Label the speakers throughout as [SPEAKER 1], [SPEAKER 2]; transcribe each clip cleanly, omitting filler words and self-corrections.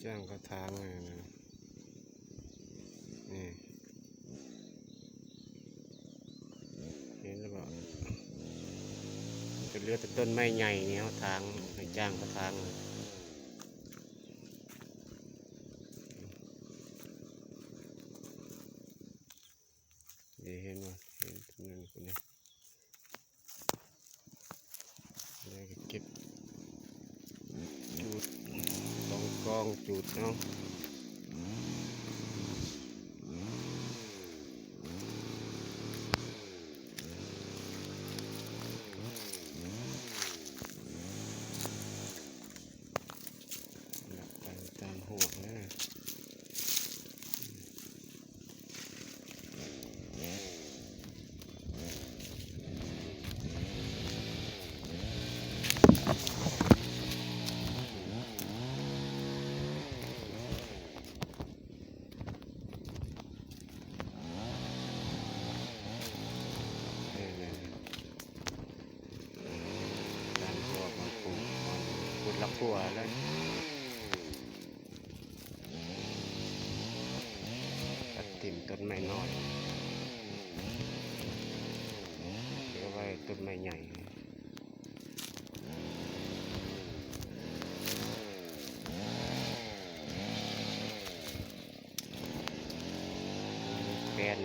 [SPEAKER 1] จ้างกระถางเลยนะนี่เห็นหรือเปล่าจะเลือกแต่ต้นไม้ใหญ่เนี่ยทางให้จ้างกระถางเลยดีเห็นว่าเห็นตรงนั้นคนนี้เลยเก็บจูดกองจูดเนาะตามหัวนะลักหัวเลยตัดติ่มต้นไม้น้อยเดี๋ยวไว้ต้นไม้ใหญ่แกน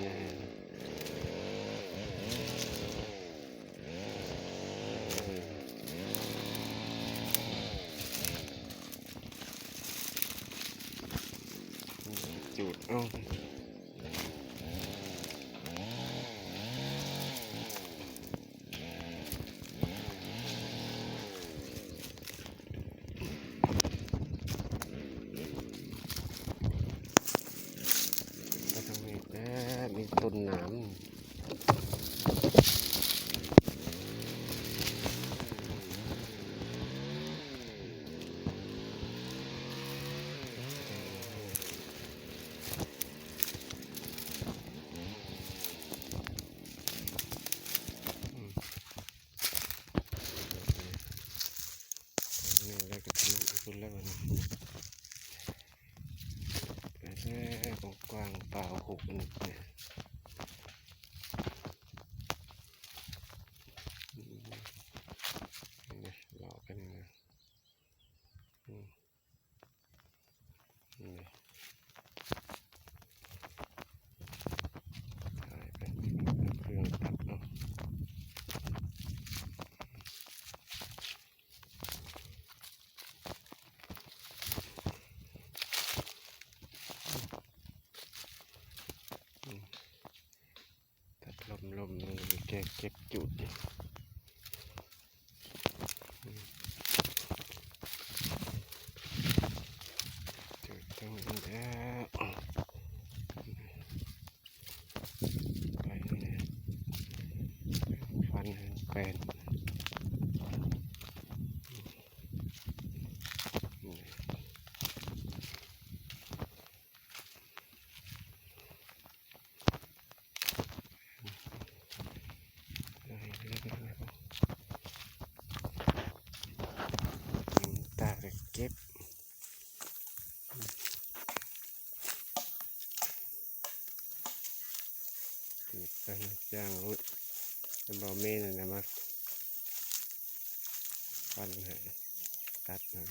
[SPEAKER 1] จูดเอามีต้นน้ำนี่แล้วก็ขึ้นแล้วมันกว้างเปล่าหุบเนี่ยหลอกกันนะนี่ถ่ายไปเครื่องตัดเนาะตัดลมๆเลยเก็บจุดตรงนี้แล้วไปนี่ฟันแปนตาเก็บไปจ้างรถจะบอกเมนนะมาฟันให้ตัดนะ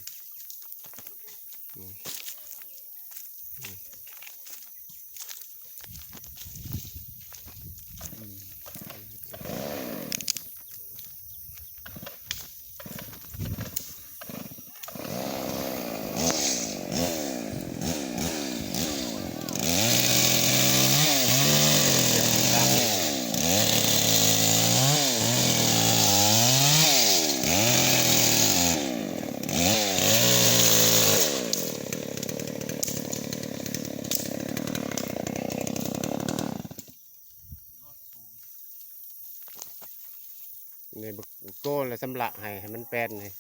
[SPEAKER 1] ในโก้เลยสำลักให้มันแป้นเลย